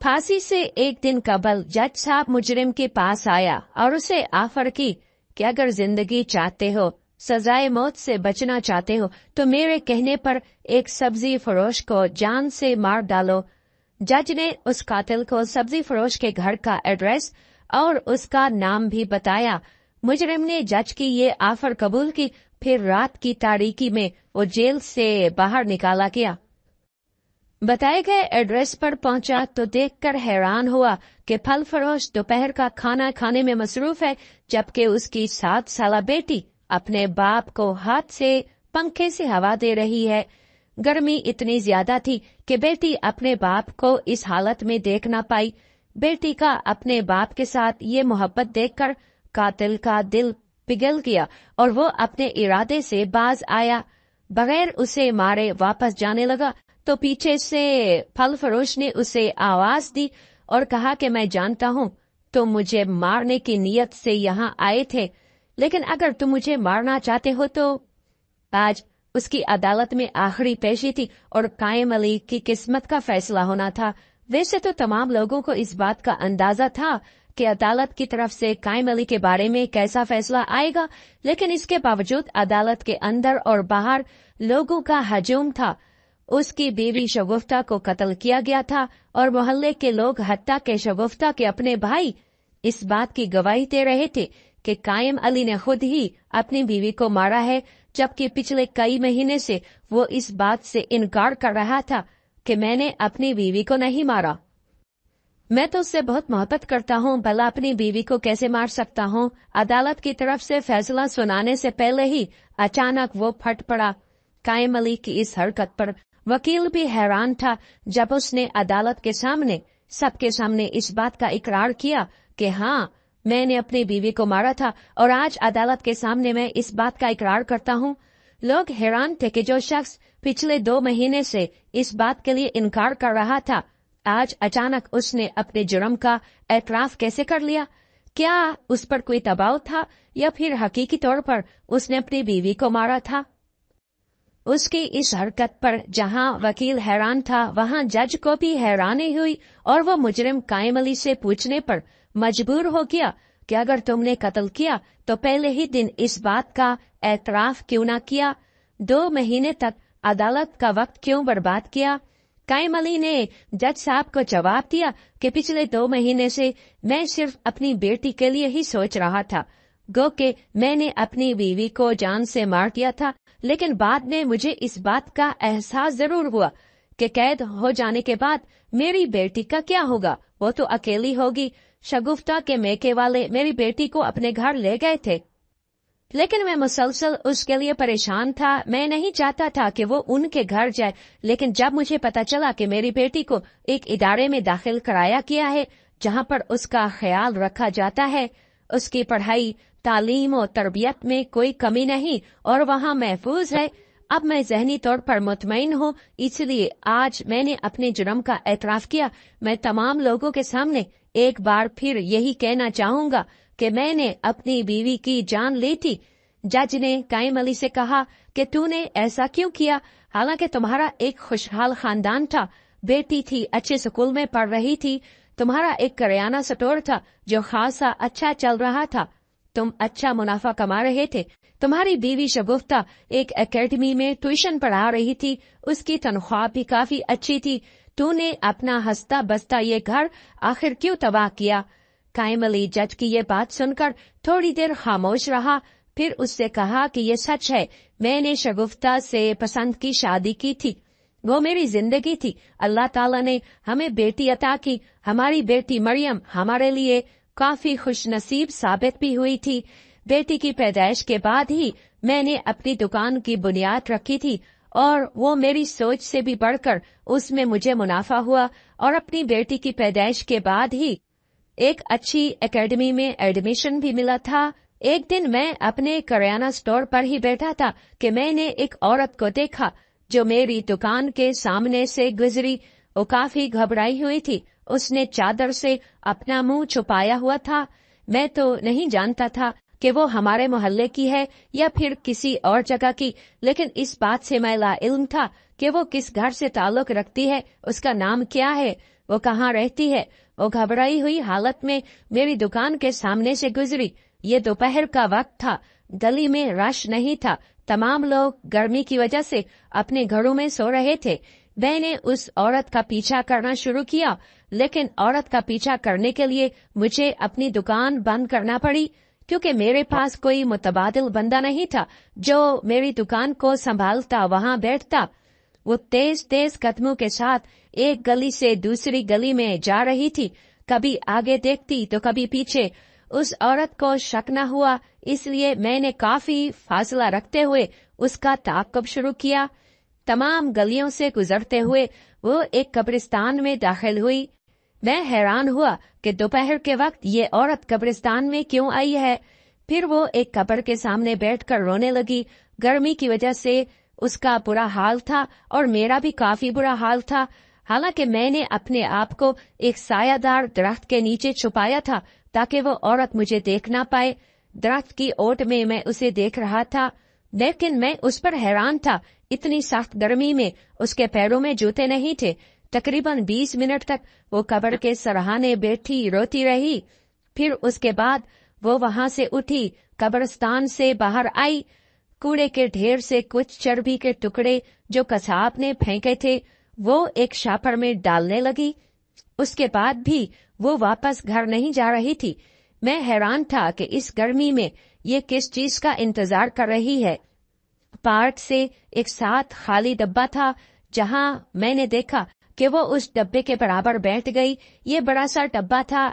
फांसी से एक दिन कबल जज साहब मुजरिम के पास आया और उसे ऑफर की कि अगर जिंदगी चाहते हो, सजाए मौत से बचना चाहते हो, तो मेरे कहने पर एक सब्जी फरोश को जान से मार डालो। जज ने उस कातिल को सब्जी फरोश के घर का एड्रेस और उसका नाम भी बताया। मुजरिम ने जज की ये ऑफर कबूल की। फिर रात की तारीकी में वो जेल से बाहर निकाला गया। बताए गए एड्रेस पर पहुंचा तो देखकर हैरान हुआ कि फल फरोश दोपहर का खाना खाने में मसरूफ है, जबकि उसकी 7 साला बेटी अपने बाप को हाथ से पंखे से हवा दे रही है। गर्मी इतनी ज्यादा थी कि बेटी अपने बाप को इस हालत में देख न पाई। बेटी का अपने बाप के साथ ये मोहब्बत देखकर कातिल का दिल पिघल गया और वो अपने इरादे से बाज आया। बगैर उसे मारे वापस जाने लगा तो पीछे से फल फरोश ने उसे आवाज दी और कहा कि मैं जानता हूँ तुम मुझे मारने की नीयत से यहाँ आए थे, लेकिन अगर तुम मुझे मारना चाहते हो तो। आज उसकी अदालत में आखिरी पेशी थी और कायम अली की किस्मत का फैसला होना था। वैसे तो तमाम लोगों को इस बात का अंदाजा था कि अदालत की तरफ से कायम अली के बारे में कैसा फैसला आएगा, लेकिन इसके बावजूद अदालत के अंदर और बाहर लोगों का हजूम था। उसकी बीवी शगुफ्ता को कत्ल किया गया था और मोहल्ले के लोग हत्ता के शगुफ्ता के अपने भाई इस बात की गवाही दे रहे थे कि कायम अली ने खुद ही अपनी बीवी को मारा है, जबकि पिछले कई महीने से वो इस बात से इनकार कर रहा था कि मैंने अपनी बीवी को नहीं मारा। मैं तो उससे बहुत मोहब्बत करता हूँ, भला अपनी बीवी को कैसे मार सकता हूँ। अदालत की तरफ से फैसला सुनाने से पहले ही अचानक वो फट पड़ा। कायम अली की इस हरकत पर वकील भी हैरान था। जब उसने अदालत के सामने सबके सामने इस बात का इकरार किया कि हाँ मैंने अपनी बीवी को मारा था और आज अदालत के सामने मैं इस बात का इकरार करता हूँ, लोग हैरान थे कि जो शख्स पिछले 2 महीने से इस बात के लिए इनकार कर रहा था, आज अचानक उसने अपने जुर्म का एतराफ कैसे कर लिया। क्या उस पर कोई दबाव था या फिर हकीकी तौर पर उसने अपनी बीवी को मारा था। उसकी इस हरकत पर जहां वकील हैरान था, वहां जज को भी हैरानी हुई और वो मुजरिम कायम अली से पूछने पर मजबूर हो गया कि अगर तुमने कत्ल किया तो पहले ही दिन इस बात का एतराफ क्यों न किया, 2 महीने तक अदालत का वक्त क्यों बर्बाद किया। कायम अली ने जज साहब को जवाब दिया कि पिछले 2 महीने से मैं सिर्फ अपनी बेटी के लिए ही सोच रहा था, गो कि मैंने अपनी बीवी को जान से मार दिया था, लेकिन बाद में मुझे इस बात का एहसास जरूर हुआ कि कैद हो जाने के बाद मेरी बेटी का क्या होगा, वो तो अकेली होगी। शगुफ्ता के मैके वाले मेरी बेटी को अपने घर ले गए थे, लेकिन मैं मुसलसल उसके लिए परेशान था। मैं नहीं चाहता था कि वो उनके घर जाए, लेकिन जब मुझे पता चला कि मेरी बेटी को एक इदारे में दाखिल कराया गया है जहां पर उसका ख्याल रखा जाता है, उसकी पढ़ाई तालीम और तरबियत में कोई कमी नहीं और वहां महफूज है, अब मैं ज़हनी तौर पर मुतमईन हूँ। इसलिए आज मैंने अपने जुर्म का एतराफ किया। मैं तमाम लोगों के सामने एक बार फिर यही कहना चाहूंगा कि मैंने अपनी बीवी की जान ली थी। जज ने कायम अली से कहा कि तूने ऐसा क्यों किया, हालांकि तुम्हारा एक खुशहाल खानदान था, बेटी थी, अच्छे स्कूल में पढ़ रही थी, तुम्हारा एक करियाना स्टोर था जो खासा अच्छा चल रहा था, तुम अच्छा मुनाफा कमा रहे थे, तुम्हारी बीवी शगुफ्ता एक एकेडमी में ट्यूशन पढ़ा रही थी, उसकी तनख्वाह भी काफी अच्छी थी, तूने अपना हंसता बसता ये घर आखिर क्यों तबाह किया। कायम अली जज की ये बात सुनकर थोड़ी देर खामोश रहा, फिर उससे कहा कि ये सच है, मैंने शगुफ्ता से पसंद की शादी की थी, वो मेरी जिंदगी थी, अल्लाह ताला ने हमें बेटी अता की, हमारी बेटी मरियम हमारे लिए काफी खुशनसीब साबित भी हुई थी। बेटी की पैदाइश के बाद ही मैंने अपनी दुकान की बुनियाद रखी थी और वो मेरी सोच से भी बढ़कर उसमें मुझे मुनाफा हुआ और अपनी बेटी की पैदाइश के बाद ही एक अच्छी एकेडमी में एडमिशन भी मिला था। एक दिन मैं अपने करियाना स्टोर पर ही बैठा था कि मैंने एक औरत को देखा जो मेरी दुकान के सामने से गुजरी। वो काफी घबराई हुई थी, उसने चादर से अपना मुंह छुपाया हुआ था। मैं तो नहीं जानता था कि वो हमारे मोहल्ले की है या फिर किसी और जगह की, लेकिन इस बात से मैं लाइल्म था कि वो किस घर से ताल्लुक रखती है, उसका नाम क्या है। वो कहाँ रहती है। वो घबराई हुई हालत में मेरी दुकान के सामने से गुजरी। ये दोपहर का वक्त था, गली में रश नहीं था, तमाम लोग गर्मी की वजह से अपने घरों में सो रहे थे। मैंने उस औरत का पीछा करना शुरू किया, लेकिन औरत का पीछा करने के लिए मुझे अपनी दुकान बंद करना पड़ी, क्योंकि मेरे पास कोई मुतबादिल बंदा नहीं था जो मेरी दुकान को संभालता वहां बैठता। वो तेज तेज कदमों के साथ एक गली से दूसरी गली में जा रही थी, कभी आगे देखती तो कभी पीछे। उस औरत को शक न हुआ, इसलिए मैंने काफी फासला रखते हुए उसका ताक़ुब शुरू किया। तमाम गलियों से गुजरते हुए वो एक कब्रिस्तान में दाखिल हुई। मैं हैरान हुआ कि दोपहर के वक्त ये औरत कब्रिस्तान में क्यों आई है। फिर वो एक कब्र के सामने बैठकर रोने लगी। गर्मी की वजह से उसका बुरा हाल था और मेरा भी काफी बुरा हाल था। हालांकि मैंने अपने आप को एक सायादार दरख्त के नीचे छुपाया था ताकि वो औरत मुझे देख ना पाए। दरख्त की ओट में मैं उसे देख रहा था, लेकिन मैं उस पर हैरान था। इतनी सख्त गर्मी में उसके पैरों में जूते नहीं थे। तकरीबन 20 मिनट तक वो कब्र के सरहाने बैठी रोती रही। फिर उसके बाद वो वहां से उठी, कब्रिस्तान से बाहर आई। कूड़े के ढेर से कुछ चर्बी के टुकड़े जो कसाब ने फेंके थे वो एक शापर में डालने लगी। उसके बाद भी वो वापस घर नहीं जा रही थी। मैं हैरान था कि इस गर्मी में ये किस चीज का इंतजार कर रही है। पार्क से एक साथ खाली डब्बा था, जहां मैंने देखा कि वो उस डब्बे के बराबर बैठ गई। ये बड़ा सा डब्बा था।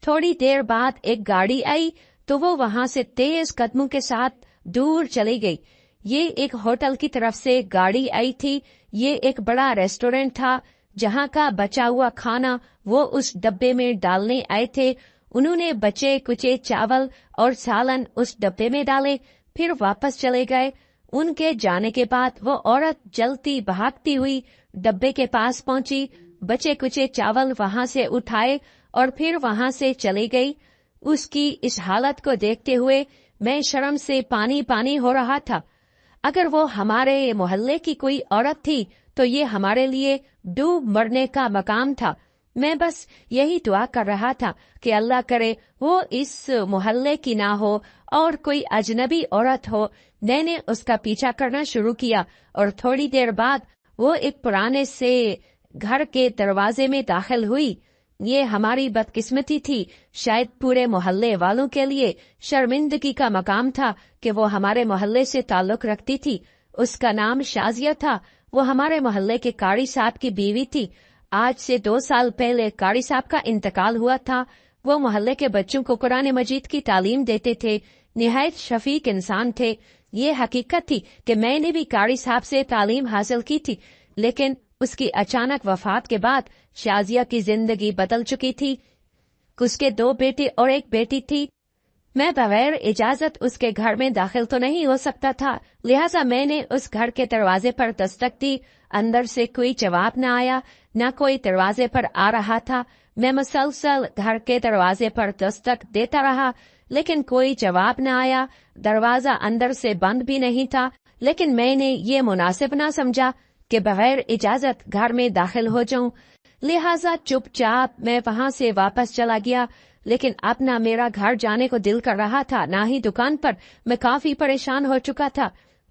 थोड़ी देर बाद एक गाड़ी आई तो वो वहां से तेज कदमों के साथ दूर चली गई। ये एक होटल की तरफ से गाड़ी आई थी। ये एक बड़ा रेस्टोरेंट था जहां का बचा हुआ खाना वो उस डब्बे में डालने आए थे। उन्होंने बचे कुचे चावल और सालन उस डब्बे में डाले, फिर वापस चले गए। उनके जाने के बाद वो औरत जलती भागती हुई डब्बे के पास पहुंची, बचे कुचे चावल वहां से उठाए और फिर वहां से चली गई। उसकी इस हालत को देखते हुए मैं शर्म से पानी पानी हो रहा था। अगर वो हमारे मोहल्ले की कोई औरत थी तो ये हमारे लिए डूब मरने का मकाम था। मैं बस यही दुआ कर रहा था कि अल्लाह करे वो इस मोहल्ले की ना हो और कोई अजनबी औरत हो। मैंने उसका पीछा करना शुरू किया और थोड़ी देर बाद वो एक पुराने से घर के दरवाजे में दाखिल हुई। ये हमारी बदकिस्मती थी, शायद पूरे मोहल्ले वालों के लिए शर्मिंदगी का मकाम था कि वो हमारे मोहल्ले से ताल्लुक रखती थी। उसका नाम शाजिया था। वो हमारे मोहल्ले के कारी साहब की बीवी थी। आज से 2 साल पहले कारी साहब का इंतकाल हुआ था। वो मोहल्ले के बच्चों को कुरान मजीद की तालीम देते थे, निहायत शफीक इंसान थे। ये हकीकत थी कि मैंने भी कारी साहब से तालीम हासिल की थी, लेकिन उसकी अचानक वफात के बाद शाजिया की जिंदगी बदल चुकी थी। उसके 2 बेटे और एक बेटी थी। मैं बगैर इजाजत उसके घर में दाखिल तो नहीं हो सकता था, लिहाजा मैंने उस घर के दरवाजे पर दस्तक दी। अंदर से कोई जवाब न आया, न कोई दरवाजे पर आ रहा था। मैं मुसलसल घर के दरवाजे पर दस्तक देता रहा, लेकिन कोई जवाब न आया। दरवाजा अंदर से बंद भी नहीं था, लेकिन मैंने ये मुनासिब न समझा कि बगैर इजाजत घर में दाखिल हो जाऊं। लिहाजा चुपचाप मैं वहां से वापस चला गया। लेकिन अब ना मेरा घर जाने को दिल कर रहा था, ना ही दुकान पर। मैं काफी परेशान हो चुका था।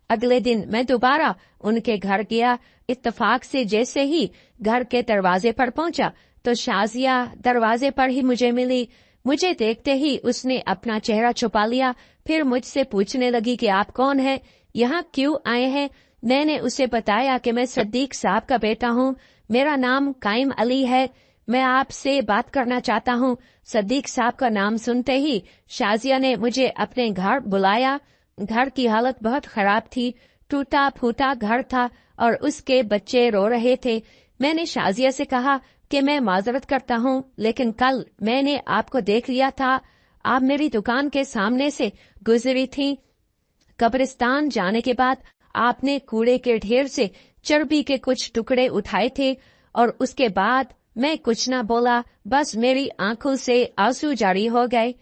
अगले दिन मैं दोबारा उनके घर गया। इत्तेफाक से जैसे ही घर के दरवाजे पर पहुंचा तो शाजिया दरवाजे पर ही मुझे मिली। मुझे देखते ही उसने अपना चेहरा छुपा लिया। फिर मुझसे पूछने लगी कि आप कौन हैं, यहाँ क्यों आए हैं। मैंने उसे बताया कि मैं सद्दीक साहब का बेटा हूँ, मेरा नाम काइम अली है, मैं आपसे बात करना चाहता हूँ। सद्दीक साहब का नाम सुनते ही शाजिया ने मुझे अपने घर बुलाया। घर की हालत बहुत खराब थी, टूटा फूटा घर था और उसके बच्चे रो रहे थे। मैंने शाजिया से कहा कि मैं माजरत करता हूँ, लेकिन कल मैंने आपको देख लिया था, आप मेरी दुकान के सामने से गुजरी थी। कब्रिस्तान जाने के बाद आपने कूड़े के ढेर से चर्बी के कुछ टुकड़े उठाए थे और उसके बाद मैं कुछ न बोला, बस मेरी आंखों से आंसू जारी हो गए।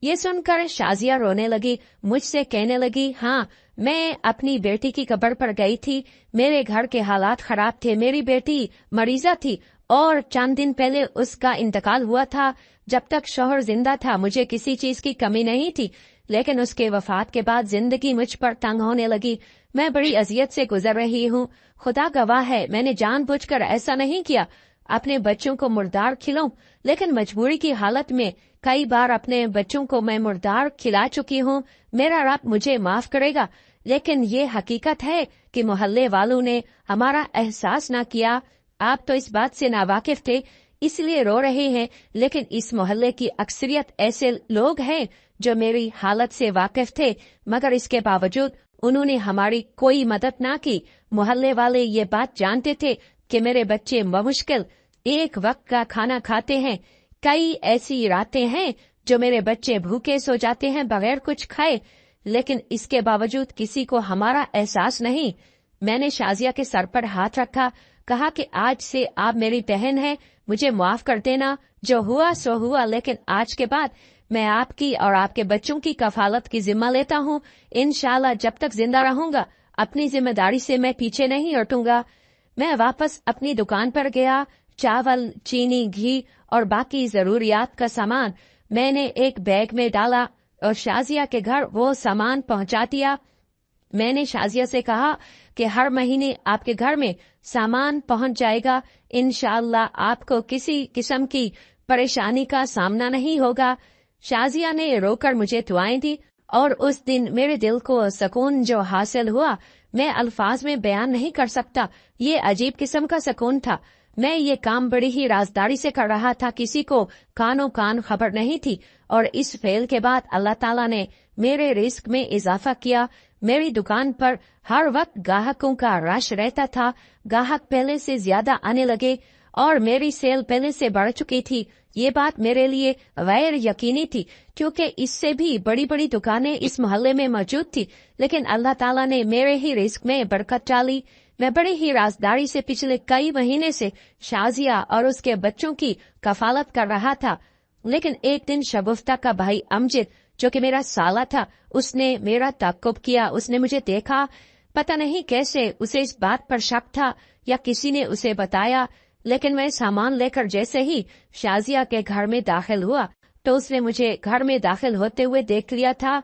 ये सुनकर शाजिया रोने लगी, मुझसे कहने लगी, हाँ, मैं अपनी बेटी की कब्र पर गई थी। मेरे घर के हालात खराब थे, मेरी बेटी मरीजा थी और चंद दिन पहले उसका इंतकाल हुआ था। जब तक शौहर जिंदा था मुझे किसी चीज की कमी नहीं थी, लेकिन उसके वफात के बाद जिंदगी मुझ पर तंग होने लगी। मैं बड़ी अजियत से गुजर रही हूँ। खुदा गवाह है, मैंने जानबूझकर ऐसा नहीं किया। अपने बच्चों को मुर्दार खिलाऊं, लेकिन मजबूरी की हालत में कई बार अपने बच्चों को मैं मुर्दार खिला चुकी हूँ। मेरा रब मुझे माफ करेगा, लेकिन ये हकीकत है कि मोहल्ले वालों ने हमारा एहसास न किया। आप तो इस बात से नावाकिफ थे, इसलिए रो रहे हैं, लेकिन इस मोहल्ले की अक्सरियत ऐसे लोग हैं जो मेरी हालत से वाकिफ थे, मगर इसके बावजूद उन्होंने हमारी कोई मदद ना की। मोहल्ले वाले ये बात जानते थे कि मेरे बच्चे बमुश्किल एक वक्त का खाना खाते हैं। कई ऐसी रातें हैं जो मेरे बच्चे भूखे सो जाते हैं बगैर कुछ खाए, लेकिन इसके बावजूद किसी को हमारा एहसास नहीं। मैंने शाजिया के सर पर हाथ रखा, कहा कि आज से आप मेरी बहन हैं, मुझे माफ कर देना। जो हुआ सो हुआ, लेकिन आज के बाद मैं आपकी और आपके बच्चों की कफालत की जिम्मा लेता हूँ। इंशाल्लाह जब तक जिंदा रहूंगा अपनी जिम्मेदारी से मैं पीछे नहीं हटूंगा। मैं वापस अपनी दुकान पर गया। चावल, चीनी, घी और बाकी जरूरियात का सामान मैंने एक बैग में डाला और शाजिया के घर वो सामान पहुंचा दिया। मैंने शाजिया से कहा कि हर महीने आपके घर में सामान पहुंच जाएगा। इंशाअल्लाह आपको किसी किस्म की परेशानी का सामना नहीं होगा। शाजिया ने रोकर मुझे दुआएं दी और उस दिन मेरे दिल को सुकून जो हासिल हुआ मैं अल्फाज में बयान नहीं कर सकता। ये अजीब किस्म का सुकून था। मैं ये काम बड़ी ही राजदारी से कर रहा था, किसी को कानो कान खबर नहीं थी, और इस फेल के बाद अल्लाह ताला ने मेरे रिस्क में इजाफा किया। मेरी दुकान पर हर वक्त ग्राहकों का रश रहता था। ग्राहक पहले से ज्यादा आने लगे और मेरी सेल पहले से बढ़ चुकी थी। ये बात मेरे लिए गैर यकीनी थी, क्योंकि इससे भी बड़ी बड़ी दुकानें इस मोहल्ले में मौजूद थी, लेकिन अल्लाह ताला ने मेरे ही रिस्क में बरकत डाली। मैं बड़ी ही राजदारी से पिछले कई महीने से शाजिया और उसके बच्चों की कफालत कर रहा था, लेकिन एक दिन शगुफ्ता का भाई अमजद, जो कि मेरा साला था, उसने मेरा ताक्कुब किया। उसने मुझे देखा, पता नहीं कैसे उसे इस बात पर शक था या किसी ने उसे बताया, लेकिन मैं सामान लेकर जैसे ही शाजिया के घर में दाखिल हुआ तो उसने मुझे घर में दाखिल होते हुए देख लिया था।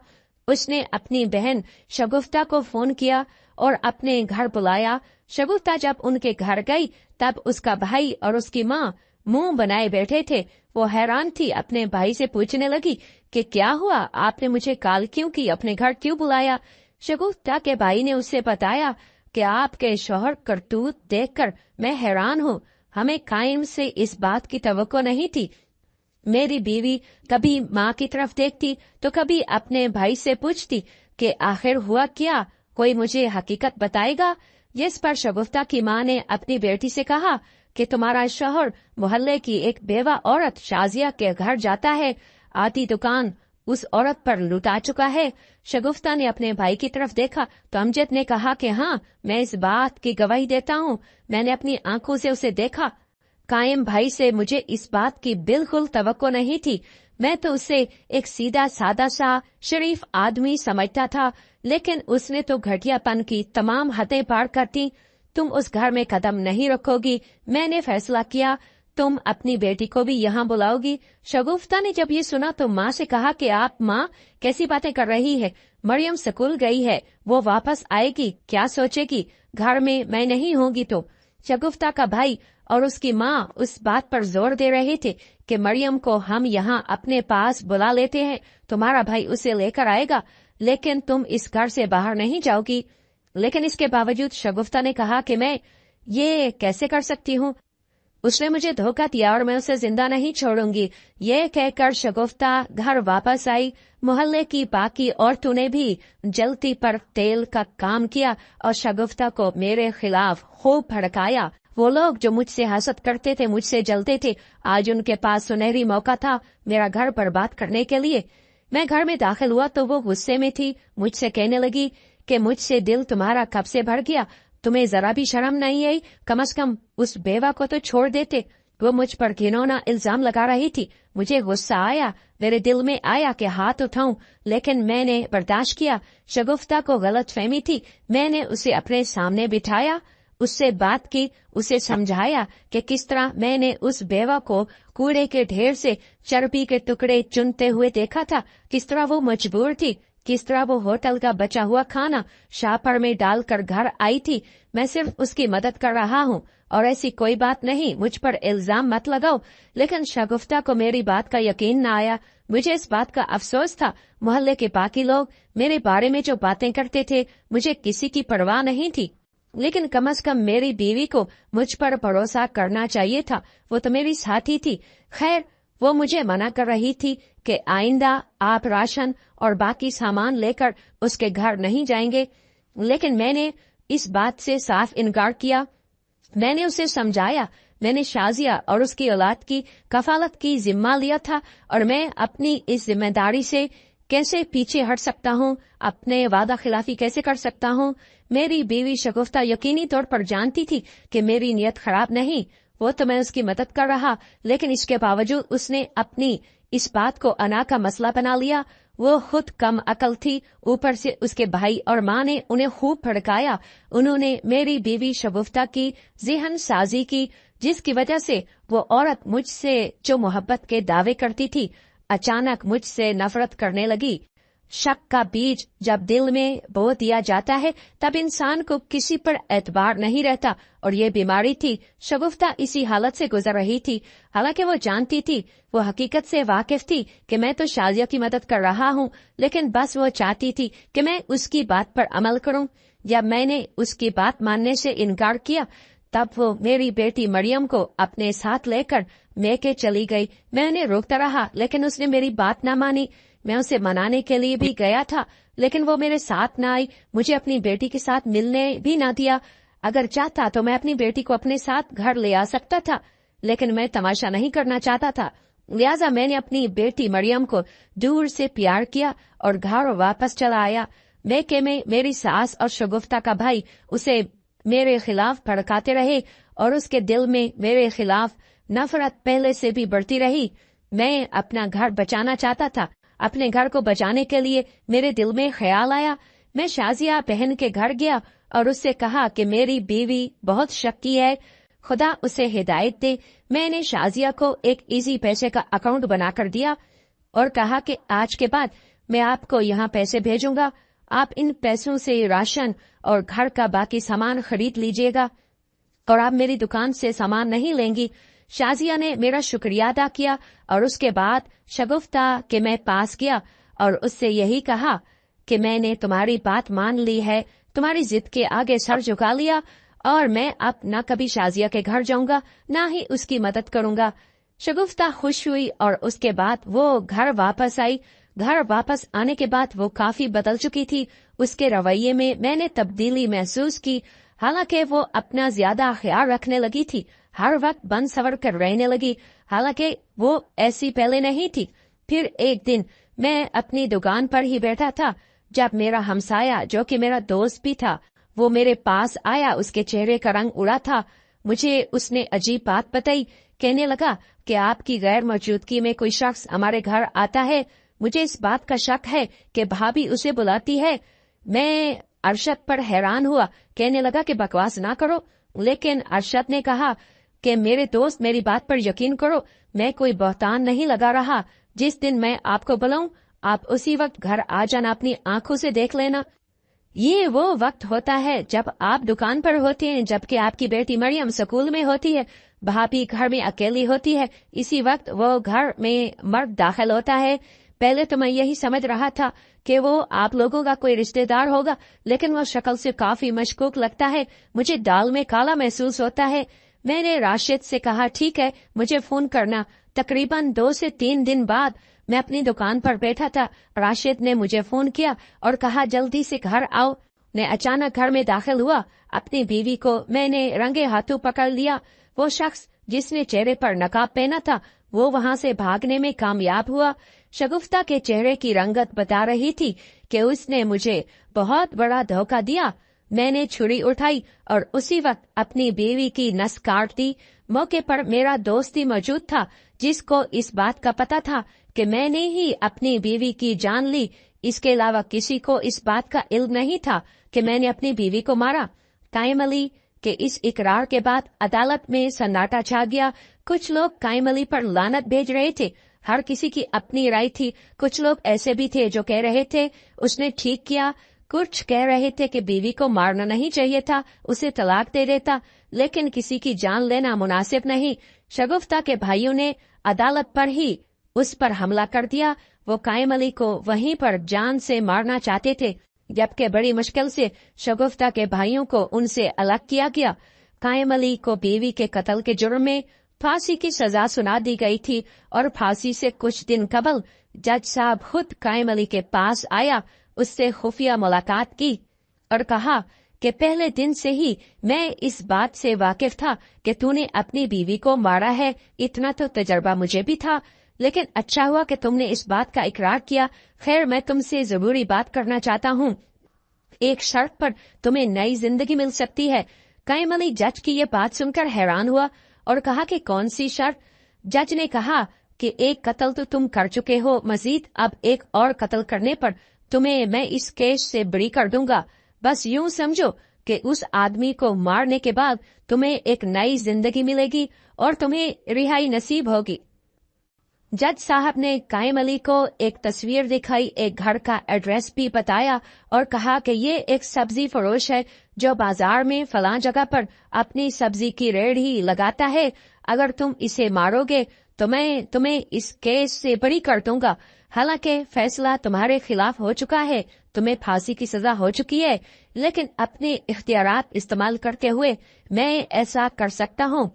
उसने अपनी बहन शगुफ्ता को फोन किया और अपने घर बुलाया। शगुफ्ता जब उनके घर गई तब उसका भाई और उसकी माँ मुंह बनाए बैठे थे। वो हैरान थी, अपने भाई से पूछने लगी कि क्या हुआ, आपने मुझे कॉल क्यों की, अपने घर क्यों बुलाया। शगुफ्ता के भाई ने उससे बताया कि आपके शौहर करतूत देखकर मैं हैरान हूँ, हमें कायम से इस बात की तवक्को नहीं थी। मेरी बीवी कभी माँ की तरफ देखती तो कभी अपने भाई से पूछती कि आखिर हुआ क्या, कोई मुझे हकीकत बताएगा। जिस पर शगुफ्ता की माँ ने अपनी बेटी से कहा कि तुम्हारा शौहर मोहल्ले की एक बेवा औरत शाजिया के घर जाता है, आधी दुकान उस औरत पर लुटा चुका है। शगुफ्ता ने अपने भाई की तरफ देखा तो अमजद ने कहा कि हाँ, मैं इस बात की गवाही देता हूँ, मैंने अपनी आंखों से उसे देखा। कायम भाई से मुझे इस बात की बिल्कुल तवक्को नहीं थी। मैं तो उसे एक सीधा सादा सा शरीफ आदमी समझता था, लेकिन उसने तो घटियापन की तमाम हदें पार कर दी। तुम उस घर में कदम नहीं रखोगी। मैंने फैसला किया तुम अपनी बेटी को भी यहाँ बुलाओगी। शगुफ्ता ने जब ये सुना तो माँ से कहा कि आप माँ कैसी बातें कर रही है, मरियम स्कूल गई है, वो वापस आएगी, क्या सोचेगी, घर में मैं नहीं होंगी तो। शगुफ्ता का भाई और उसकी माँ उस बात पर जोर दे रहे थे कि मरियम को हम यहाँ अपने पास बुला लेते हैं, तुम्हारा भाई उसे लेकर आएगा, लेकिन तुम इस घर से बाहर नहीं जाओगी। लेकिन इसके बावजूद शगुफ्ता ने कहा कि मैं ये कैसे कर सकती हूँ, उसने मुझे धोखा दिया और मैं उसे जिंदा नहीं छोड़ूंगी। ये कहकर शगुफ्ता घर वापस आई। मोहल्ले की बाकी औरतों ने भी जलती पर तेल का काम किया और शगुफ्ता को मेरे खिलाफ खूब भड़काया। वो लोग जो मुझसे हसद करते थे, मुझसे जलते थे, आज उनके पास सुनहरी मौका था मेरा घर बर्बाद करने के लिए। मैं घर में दाखिल हुआ तो वो गुस्से में थी। मुझसे कहने लगी कि मुझसे दिल तुम्हारा कब से भर गया, तुम्हें जरा भी शर्म नहीं आई, कम से कम उस बेवा को तो छोड़ देते। वो मुझ पर घिनौना इल्जाम लगा रही थी। मुझे गुस्सा आया, मेरे दिल में आया कि हाथ उठाऊं, लेकिन मैंने बर्दाश्त किया। शगुफ्ता को गलत फहमी थी। मैंने उसे अपने सामने बिठाया उससे बात की, उसे समझाया कि किस तरह मैंने उस बेवा को कूड़े के ढेर से चर्बी के टुकड़े चुनते हुए देखा था, किस तरह वो मजबूर थी, किस तरह वो होटल का बचा हुआ खाना शापर में डालकर घर आई थी। मैं सिर्फ उसकी मदद कर रहा हूँ और ऐसी कोई बात नहीं, मुझ पर इल्जाम मत लगाओ। लेकिन शगुफ्ता को मेरी बात का यकीन न आया। मुझे इस बात का अफसोस था, मोहल्ले के बाकी लोग मेरे बारे में जो बातें करते थे, मुझे किसी की परवाह नहीं थी। लेकिन कम से कम मेरी बीवी को मुझ पर भरोसा करना चाहिए था, वो तो मेरी साथी थी। खैर, वो मुझे मना कर रही थी कि आइंदा आप राशन और बाकी सामान लेकर उसके घर नहीं जाएंगे, लेकिन मैंने इस बात से साफ इनकार किया। मैंने उसे समझाया, मैंने शाजिया और उसकी औलाद की कफालत की जिम्मा लिया था और मैं अपनी इस जिम्मेदारी से कैसे पीछे हट सकता हूँ, अपने वादा खिलाफी कैसे कर सकता हूँ। मेरी बीवी शगुफ्ता यकीनी तौर पर जानती थी कि मेरी नीयत खराब नहीं, वो तो मैं उसकी मदद कर रहा, लेकिन इसके बावजूद उसने अपनी इस बात को अना का मसला बना लिया। वो खुद कम अकल थी, ऊपर से उसके भाई और माँ ने उन्हें खूब भड़काया। उन्होंने मेरी बीवी शगुफ्ता की ज़हन साजी की, जिसकी वजह से वो औरत मुझसे जो मोहब्बत के दावे करती थी, अचानक मुझसे नफरत करने लगी। शक का बीज जब दिल में बो दिया जाता है, तब इंसान को किसी पर एतबार नहीं रहता, और ये बीमारी थी। शगुफ्ता इसी हालत से गुजर रही थी। हालांकि वो जानती थी, वो हकीकत से वाकिफ थी कि मैं तो शाजिया की मदद कर रहा हूँ, लेकिन बस वो चाहती थी कि मैं उसकी बात पर अमल करूँ। जब मैंने उसकी बात मानने से इनकार किया, तब वो मेरी बेटी मरियम को अपने साथ लेकर मैके चली गई। मैं उन्हें रोकता रहा, लेकिन उसने मेरी बात न मानी। मैं उसे मनाने के लिए भी गया था, लेकिन वो मेरे साथ न आई, मुझे अपनी बेटी के साथ मिलने भी न दिया। अगर चाहता तो मैं अपनी बेटी को अपने साथ घर ले आ सकता था, लेकिन मैं तमाशा नहीं करना चाहता था। लिहाजा मैंने अपनी बेटी मरियम को दूर से प्यार किया और घर वापस चला आया। मैके में मेरी सास और शगुफ्ता का भाई उसे मेरे खिलाफ भड़काते रहे और उसके दिल में मेरे खिलाफ नफरत पहले से भी बढ़ती रही। मैं अपना घर बचाना चाहता था। अपने घर को बचाने के लिए मेरे दिल में ख्याल आया। मैं शाजिया बहन के घर गया और उससे कहा कि मेरी बीवी बहुत शक्की है, खुदा उसे हिदायत दे। मैंने शाजिया को एक इजी पैसे का अकाउंट बनाकर दिया और कहा कि आज के बाद मैं आपको यहाँ पैसे भेजूंगा, आप इन पैसों से राशन और घर का बाकी सामान खरीद लीजिएगा और आप मेरी दुकान से सामान नहीं लेंगी। शाजिया ने मेरा शुक्रिया अदा किया और उसके बाद शगुफ्ता के मैं पास गया और उससे यही कहा कि मैंने तुम्हारी बात मान ली है, तुम्हारी जिद के आगे सर झुका लिया और मैं अब न कभी शाजिया के घर जाऊंगा, न ही उसकी मदद करूंगा। शगुफ्ता खुश हुई और उसके बाद वो घर वापस आई। घर वापस आने के बाद वो काफी बदल चुकी थी। उसके रवैये में मैंने तब्दीली महसूस की। हालांकि वो अपना ज्यादा ख्याल रखने लगी थी, हर वक्त बन सवर कर रहने लगी। हालांकि वो ऐसी पहले नहीं थी। फिर एक दिन मैं अपनी दुकान पर ही बैठा था जब मेरा हमसाया, जो कि मेरा दोस्त भी था, वो मेरे पास आया। उसके चेहरे का रंग उड़ा था। मुझे उसने अजीब बात बताई। कहने लगा कि आपकी गैर मौजूदगी में कोई शख्स हमारे घर आता है। मुझे इस बात का शक है कि भाभी उसे बुलाती है। मैं अरशद पर हैरान हुआ। कहने लगा कि बकवास ना करो, लेकिन अरशद ने कहा कि मेरे दोस्त, मेरी बात पर यकीन करो, मैं कोई बहतान नहीं लगा रहा। जिस दिन मैं आपको बुलाऊं, आप उसी वक्त घर आ जाना, अपनी आंखों से देख लेना। ये वो वक्त होता है जब आप दुकान पर होते हैं, जबकि आपकी बेटी मरियम स्कूल में होती है, भाभी घर में अकेली होती है। इसी वक्त वो घर में मर्द दाखिल होता है। पहले तो मैं यही समझ रहा था कि वो आप लोगों का कोई रिश्तेदार होगा, लेकिन वो शक्ल से काफी मशकूक लगता है। मुझे दाल में काला महसूस होता है। मैंने राशिद से कहा, ठीक है, मुझे फोन करना। तकरीबन 2 से 3 दिन बाद मैं अपनी दुकान पर बैठा था। राशिद ने मुझे फोन किया और कहा, जल्दी से घर आओ। मैं अचानक घर में दाखिल हुआ। अपनी बीवी को मैंने रंगे हाथों पकड़ लिया। वो शख्स जिसने चेहरे पर नकाब पहना था, वो वहां से भागने में कामयाब हुआ। शगुफ्ता के चेहरे की रंगत बता रही थी कि उसने मुझे बहुत बड़ा धोखा दिया। मैंने छुरी उठाई और उसी वक्त अपनी बीवी की नस काट दी। मौके पर मेरा दोस्त ही मौजूद था, जिसको इस बात का पता था कि मैंने ही अपनी बीवी की जान ली। इसके अलावा किसी को इस बात का इल्म नहीं था कि मैंने अपनी बीवी को मारा। कायम अली, کہ اس इकरार के बाद अदालत में सन्नाटा छा गया। कुछ लोग कायम अली पर लानत भेज रहे थे, हर किसी की अपनी राय थी। कुछ लोग ऐसे भी थे जो कह रहे थे उसने ठीक किया, कुछ कह रहे थे कि बीवी को मारना नहीं चाहिए था, उसे तलाक दे देता, लेकिन किसी की जान लेना मुनासिब नहीं। शगुफ्ता के भाइयों ने अदालत पर ही उस पर हमला कर दिया। वो कायम अली को वहीं पर जान से मारना चाहते थे, जबकि बड़ी मुश्किल से शगुफ्ता के भाइयों को उनसे अलग किया गया। कायम अली को बीवी के कत्ल के जुर्म में फांसी की सजा सुना दी गई थी और फांसी से कुछ दिन कबल जज साहब खुद कायम अली के पास आया, उससे खुफिया मुलाकात की और कहा कि पहले दिन से ही मैं इस बात से वाकिफ था कि तूने अपनी बीवी को मारा है। इतना तो तजर्बा मुझे भी था, लेकिन अच्छा हुआ कि तुमने इस बात का इकरार किया। खैर, मैं तुमसे जरूरी बात करना चाहता हूँ। एक शर्त पर तुम्हें नई जिंदगी मिल सकती है। कायम अली जज की ये बात सुनकर हैरान हुआ और कहा कि कौन सी शर्त? जज ने कहा कि एक कत्ल तो तुम कर चुके हो, मजीद अब एक और कत्ल करने पर तुम्हें मैं इस केस से बरी कर दूंगा। बस यूं समझो कि उस आदमी को मारने के बाद तुम्हें एक नई जिंदगी मिलेगी और तुम्हें रिहाई नसीब होगी। जज साहब ने कायम अली को एक तस्वीर दिखाई, एक घर का एड्रेस भी बताया और कहा कि ये एक सब्जी फरोश है जो बाजार में फलां जगह पर अपनी सब्जी की रेहड़ी लगाता है। अगर तुम इसे मारोगे तो मैं तुम्हें इस केस से बरी कर दूंगा। हालांकि फैसला तुम्हारे खिलाफ हो चुका है, तुम्हें फांसी की सजा हो चुकी है, लेकिन अपने इख्तियारात इस्तेमाल करते हुए मैं ऐसा कर सकता हूँ।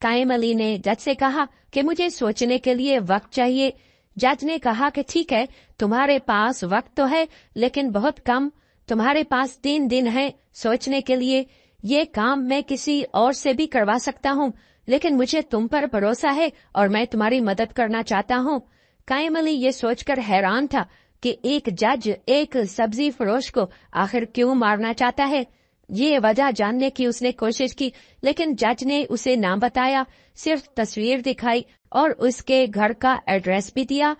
कायम अली ने जज से कहा कि मुझे सोचने के लिए वक्त चाहिए। जज ने कहा कि ठीक है, तुम्हारे पास वक्त तो है, लेकिन बहुत कम। तुम्हारे पास 3 दिन है सोचने के लिए। ये काम मैं किसी और से भी करवा सकता हूँ, लेकिन मुझे तुम पर भरोसा है और मैं तुम्हारी मदद करना चाहता हूँ। कायम अली ये सोचकर हैरान था कि एक जज एक सब्जी फरोश को आखिर क्यों मारना चाहता है। ये वजह जानने की उसने कोशिश की, लेकिन जज ने उसे नाम बताया, सिर्फ तस्वीर दिखाई और उसके घर का एड्रेस भी दिया।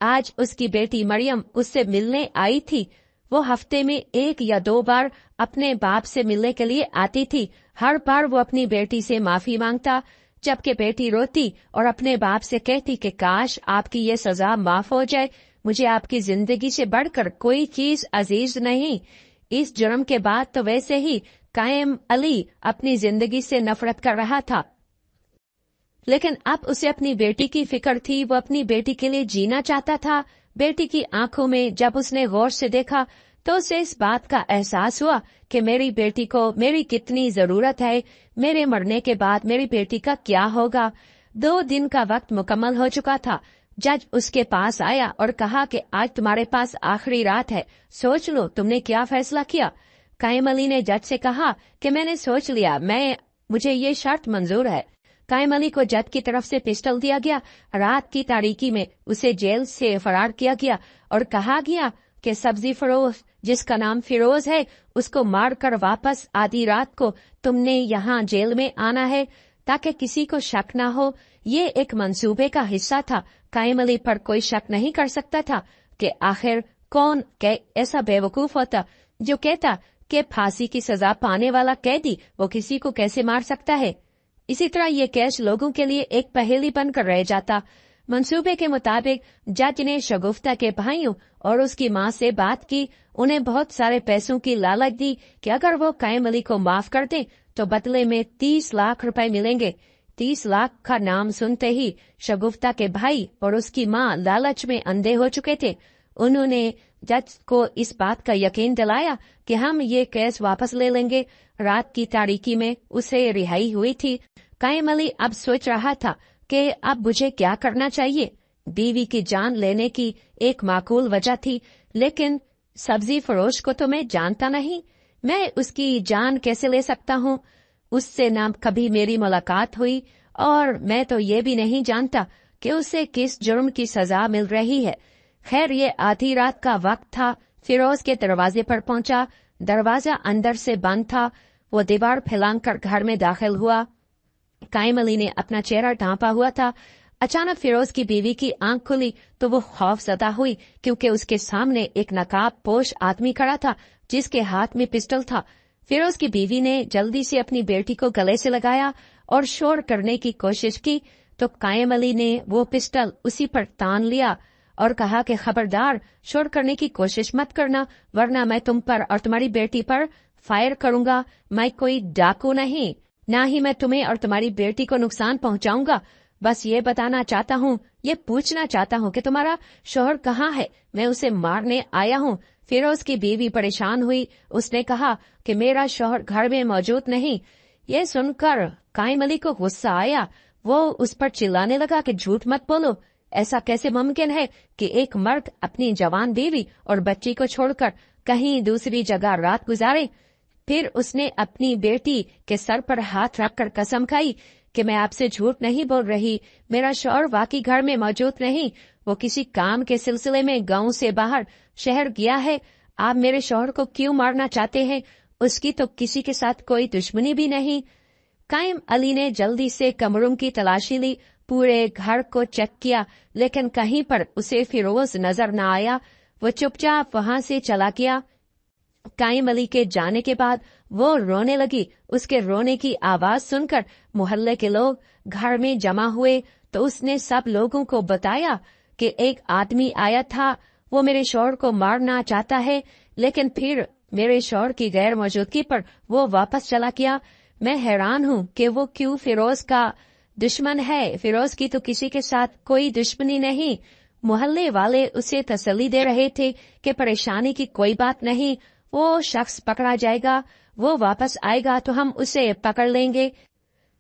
आज उसकी बेटी मरियम उससे मिलने आई थी। वो हफ्ते में 1 या 2 बार अपने बाप से मिलने के लिए आती थी। हर बार वो अपनी बेटी से माफी मांगता, जबकि बेटी रोती और अपने बाप से कहती कि काश आपकी ये सजा माफ हो जाए, मुझे आपकी जिंदगी से बढ़कर कोई चीज अजीज नहीं। इस जुर्म के बाद तो वैसे ही कायम अली अपनी जिंदगी से नफरत कर रहा था, लेकिन अब उसे अपनी बेटी की फिक्र थी। वो अपनी बेटी के लिए जीना चाहता था। बेटी की आंखों में जब उसने गौर से देखा तो उसे इस बात का एहसास हुआ कि मेरी बेटी को मेरी कितनी जरूरत है। मेरे मरने के बाद मेरी बेटी का क्या होगा। 2 दिन का वक्त मुकम्मल हो चुका था। जज उसके पास आया और कहा कि आज तुम्हारे पास आखिरी रात है, सोच लो तुमने क्या फैसला किया। कायम अली ने जज से कहा कि मैंने सोच लिया, मुझे ये शर्त मंजूर है। कायम अली को जज की तरफ से पिस्टल दिया गया। रात की तारीकी में उसे जेल से फरार किया गया और कहा गया कि सब्जी फरोश जिसका नाम फिरोज है उसको मार कर वापस आधी रात को तुमने यहाँ जेल में आना है, ताकि किसी को शक न हो। ये एक मंसूबे का हिस्सा था। कायम अली पर कोई शक नहीं कर सकता था कि आखिर कौन ऐसा बेवकूफ होता जो कहता कि फांसी की सजा पाने वाला कैदी वो किसी को कैसे मार सकता है। इसी तरह ये केस लोगों के लिए एक पहेली बनकर रह जाता। मंसूबे के मुताबिक जज ने शगुफ्ता के भाइयों और उसकी माँ से बात की। उन्हें बहुत सारे पैसों की लालच दी कि अगर वो कायम अली को माफ कर दें तो बदले में 30 लाख रुपए मिलेंगे। 30 लाख का नाम सुनते ही शगुफ्ता के भाई और उसकी माँ लालच में अंधे हो चुके थे। उन्होंने जज को इस बात का यकीन दिलाया कि हम ये केस वापस ले लेंगे। रात की तारीकी में उसे रिहाई हुई थी। कायम अली अब सोच रहा था कि अब मुझे क्या करना चाहिए। बीवी की जान लेने की एक माकूल वजह थी, लेकिन सब्जी फरोश को तो मैं जानता नहीं। मैं उसकी जान कैसे ले सकता हूँ? उससे ना कभी मेरी मुलाकात हुई और मैं तो ये भी नहीं जानता कि उसे किस जुर्म की सजा मिल रही है। खैर, ये आधी रात का वक्त था। फिरोज के दरवाजे पर पहुंचा। दरवाजा अंदर से बंद था। वो दीवार फैलाकर घर में दाखिल हुआ। कायम अली ने अपना चेहरा ढांपा हुआ था। अचानक फिरोज की बीवी की आंख खुली तो वो खौफजदा हुई, क्योंकि उसके सामने एक नकाब पोश आदमी खड़ा था जिसके हाथ में पिस्टल था। फिरोज की बीवी ने जल्दी से अपनी बेटी को गले से लगाया और शोर करने की कोशिश की तो कायम अली ने वो पिस्टल उसी पर तान लिया और कहा कि खबरदार, शोर करने की कोशिश मत करना, वरना मैं तुम पर और तुम्हारी बेटी पर फायर करूंगा। मैं कोई डाकू नहीं, ना ही मैं तुम्हें और तुम्हारी बेटी को नुकसान पहुंचाऊंगा। बस ये बताना चाहता हूँ, ये पूछना चाहता हूँ कि तुम्हारा शौहर कहाँ है, मैं उसे मारने आया हूँ। फिरोज की बीवी परेशान हुई। उसने कहा कि मेरा शौहर घर में मौजूद नहीं। ये सुनकर कायम अली को गुस्सा आया। वो उस पर चिल्लाने लगा कि झूठ मत बोलो, ऐसा कैसे मुमकिन है कि एक मर्द अपनी जवान बीवी और बच्ची को छोड़कर कहीं दूसरी जगह रात गुजारे। फिर उसने अपनी बेटी के सर पर हाथ रखकर कसम खाई कि मैं आपसे झूठ नहीं बोल रही, मेरा शौहर वाकई घर में मौजूद नहीं, वो किसी काम के सिलसिले में गांव से बाहर शहर गया है। आप मेरे शौहर को क्यों मारना चाहते हैं? उसकी तो किसी के साथ कोई दुश्मनी भी नहीं। कायम अली ने जल्दी से कमरों की तलाशी ली, पूरे घर को चेक किया, लेकिन कहीं पर उसे फिरोज नजर न आया। वो चुपचाप वहां से चला गया। कायम अली के जाने के बाद वो रोने लगी। उसके रोने की आवाज सुनकर मोहल्ले के लोग घर में जमा हुए तो उसने सब लोगों को बताया कि एक आदमी आया था, वो मेरे शौहर को मारना चाहता है, लेकिन फिर मेरे शौहर की गैर मौजूदगी पर वो वापस चला गया। मैं हैरान हूँ कि वो क्यों फिरोज का दुश्मन है। फिरोज की तो किसी के साथ कोई दुश्मनी नहीं। मोहल्ले वाले उसे तसल्ली दे रहे थे कि परेशानी की कोई बात नहीं, वो शख्स पकड़ा जाएगा, वो वापस आएगा तो हम उसे पकड़ लेंगे।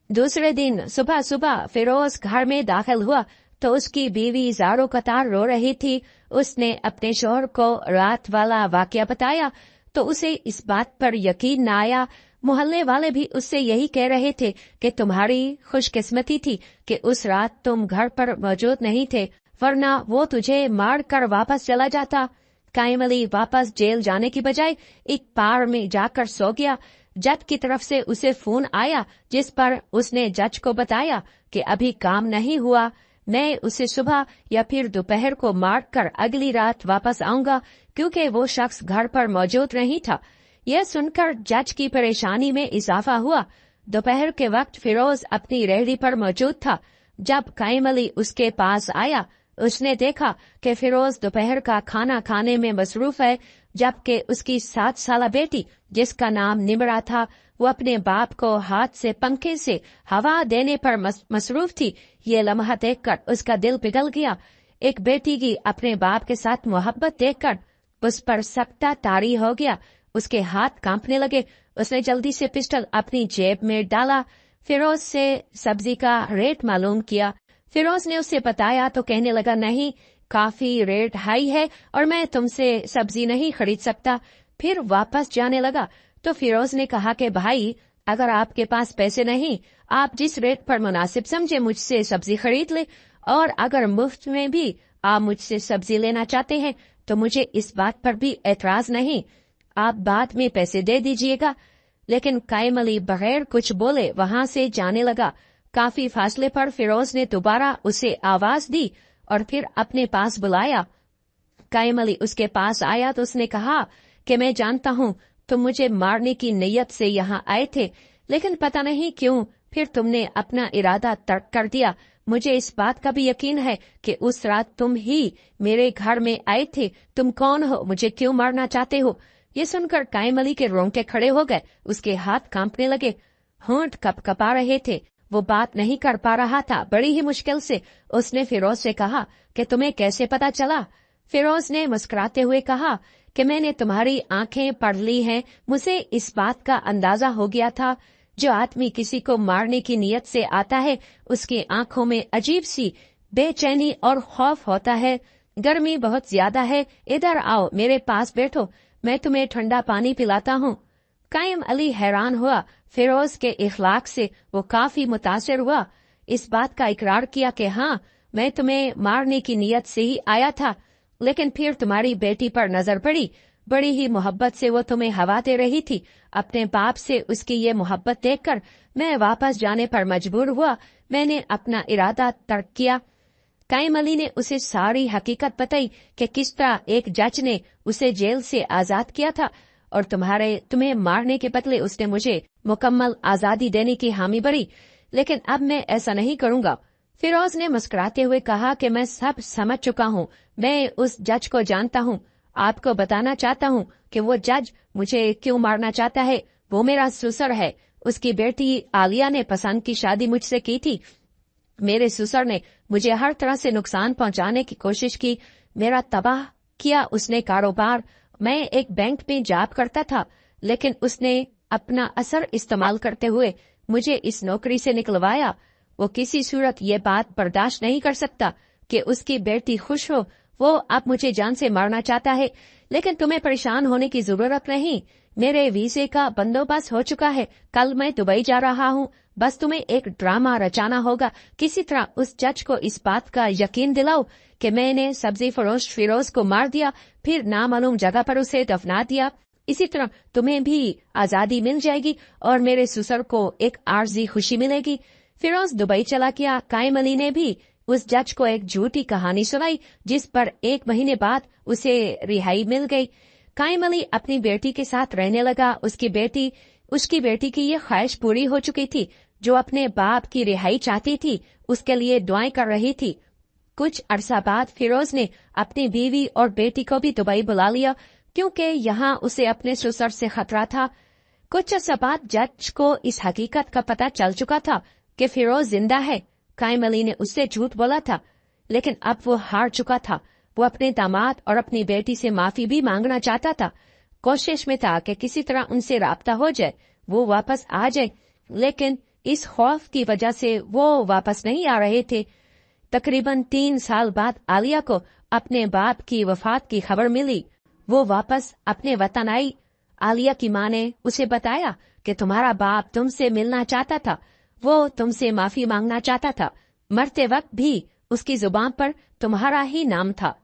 दूसरे दिन सुबह सुबह फिरोज घर में दाखिल हुआ तो उसकी बीवी ज़ारो कतार रो रही थी। उसने अपने शौहर को रात वाला वाकया बताया तो उसे इस बात पर यकीन न आया। मोहल्ले वाले भी उससे यही कह रहे थे कि तुम्हारी खुशकिस्मती थी कि उस रात तुम घर पर मौजूद नहीं थे, वरना वो तुझे मार कर वापस चला जाता। कायम अली वापस जेल जाने की बजाय एक पार में जाकर सो गया। जज की तरफ से उसे फोन आया जिस पर उसने जज को बताया कि अभी काम नहीं हुआ, मैं उसे सुबह या फिर दोपहर को मार कर अगली रात वापस आऊंगा, क्योंकि वो शख्स घर पर मौजूद नहीं था। यह सुनकर जज की परेशानी में इजाफा हुआ। दोपहर के वक्त फिरोज अपनी रेहड़ी पर मौजूद था। जब कायम अली उसके पास आया, उसने देखा कि फिरोज दोपहर का खाना खाने में मसरूफ है, जबकि उसकी 7 साला बेटी, जिसका नाम निमरा था, वो अपने बाप को हाथ से पंखे से हवा देने पर मसरूफ थी। ये लम्हा देखकर उसका दिल पिघल गया। एक बेटी की अपने बाप के साथ मोहब्बत देखकर उस पर सख्ता तारी हो गया। उसके हाथ कांपने लगे। उसने जल्दी से पिस्टल अपनी जेब में डाला। फिरोज से सब्जी का रेट मालूम किया। फिरोज ने उसे बताया तो कहने लगा, नहीं, काफी रेट हाई है और मैं तुमसे सब्जी नहीं खरीद सकता। फिर वापस जाने लगा तो फिरोज ने कहा कि भाई, अगर आपके पास पैसे नहीं, आप जिस रेट पर मुनासिब समझे मुझसे सब्जी खरीद ले, और अगर मुफ्त में भी आप मुझसे सब्जी लेना चाहते हैं तो मुझे इस बात पर भी एतराज नहीं, आप बाद में पैसे दे दीजिएगा। लेकिन कायम अली बगैर कुछ बोले वहां से जाने लगा। काफी फासले पर फिरोज ने दोबारा उसे आवाज दी और फिर अपने पास बुलाया। कायम अली उसके पास आया तो उसने कहा कि मैं जानता हूँ तुम मुझे मारने की नीयत से यहाँ आए थे, लेकिन पता नहीं क्यों फिर तुमने अपना इरादा तर्क कर दिया। मुझे इस बात का भी यकीन है कि उस रात तुम ही मेरे घर में आए थे। तुम कौन हो? मुझे क्यों मारना चाहते हो? ये सुनकर कायम अली के रोंगटे खड़े हो गए। उसके हाथ कांपने लगे, होंठ कपकपा रहे थे। वो बात नहीं कर पा रहा था। बड़ी ही मुश्किल से उसने फिरोज से कहा कि तुम्हें कैसे पता चला? फिरोज ने मुस्कुराते हुए कहा कि मैंने तुम्हारी आंखें पढ़ ली हैं। मुझे इस बात का अंदाजा हो गया था, जो आदमी किसी को मारने की नीयत से आता है उसकी आंखों में अजीब सी बेचैनी और खौफ होता है। गर्मी बहुत ज्यादा है, इधर आओ, मेरे पास बैठो, मैं तुम्हें ठंडा पानी पिलाता हूँ। कायम अली हैरान हुआ। फिरोज के इखलाक से वो काफी मुतासिर हुआ। इस बात का इकरार किया कि हाँ, मैं तुम्हें मारने की नीयत से ही आया था, लेकिन फिर तुम्हारी बेटी पर नजर पड़ी। बड़ी ही मोहब्बत से वो तुम्हें हवा दे रही थी। अपने बाप से उसकी ये मोहब्बत देखकर मैं वापस जाने पर मजबूर हुआ। मैंने अपना इरादा तर्क किया। कायम अली ने उसे सारी हकीकत बताई कि किस तरह एक जज ने उसे जेल से आजाद किया था और तुम्हें मारने के बदले उसने मुझे मुकम्मल आजादी देने की हामी भरी, लेकिन अब मैं ऐसा नहीं करूंगा। फिरोज ने मुस्कुराते हुए कहा कि मैं सब समझ चुका हूँ, मैं उस जज को जानता हूँ। आपको बताना चाहता हूँ कि वो जज मुझे क्यों मारना चाहता है। वो मेरा ससुर है। उसकी बेटी आलिया ने पसंद की शादी मुझसे की थी। मेरे ससुर ने मुझे हर तरह से नुकसान पहुंचाने की कोशिश की, मेरा तबाह किया उसने कारोबार। मैं एक बैंक में जॉब करता था, लेकिन उसने अपना असर इस्तेमाल करते हुए मुझे इस नौकरी से निकलवाया। वो किसी सूरत ये बात बर्दाश्त नहीं कर सकता कि उसकी बेटी खुश हो। वो अब मुझे जान से मारना चाहता है, लेकिन तुम्हें परेशान होने की जरूरत नहीं। मेरे वीजे का बंदोबस्त हो चुका है। कल मैं दुबई जा रहा हूँ। बस तुम्हें एक ड्रामा रचाना होगा। किसी तरह उस जज को इस बात का यकीन दिलाओ कि मैंने सब्जी फरोश फिरोज को मार दिया, फिर नामालूम जगह पर उसे दफना दिया। इसी तरह तुम्हें भी आजादी मिल जाएगी और मेरे ससुर को एक आर्जी खुशी मिलेगी। फिरोज दुबई चला गया। कायम अली ने भी उस जज को एक झूठी कहानी सुनाई, जिस पर 1 महीने बाद उसे रिहाई मिल गई। कायम अली अपनी बेटी के साथ रहने लगा। उसकी बेटी की ये ख्वाहिश पूरी हो चुकी थी। जो अपने बाप की रिहाई चाहती थी, उसके लिए दुआएं कर रही थी। कुछ अरसा बाद फिरोज ने अपनी बीवी और बेटी को भी दुबई बुला लिया, क्योंकि यहाँ उसे अपने ससुर से खतरा था। कुछ अरसा बाद जज को इस हकीकत का पता चल चुका था कि फिरोज जिंदा है। कायम अली ने उससे झूठ बोला था, लेकिन अब वो हार चुका था। वो अपने दामाद और अपनी बेटी से माफी भी मांगना चाहता था। कोशिश में था कि किसी तरह उनसे राब्ता हो जाए, वो वापस आ जाए, लेकिन इस खौफ की वजह से वो वापस नहीं आ रहे थे। तकरीबन 3 साल बाद आलिया को अपने बाप की वफात की खबर मिली। वो वापस अपने वतन आई। आलिया की माँ ने उसे बताया कि तुम्हारा बाप तुमसे मिलना चाहता था, वो तुमसे माफी मांगना चाहता था। मरते वक्त भी उसकी जुबान पर तुम्हारा ही नाम था।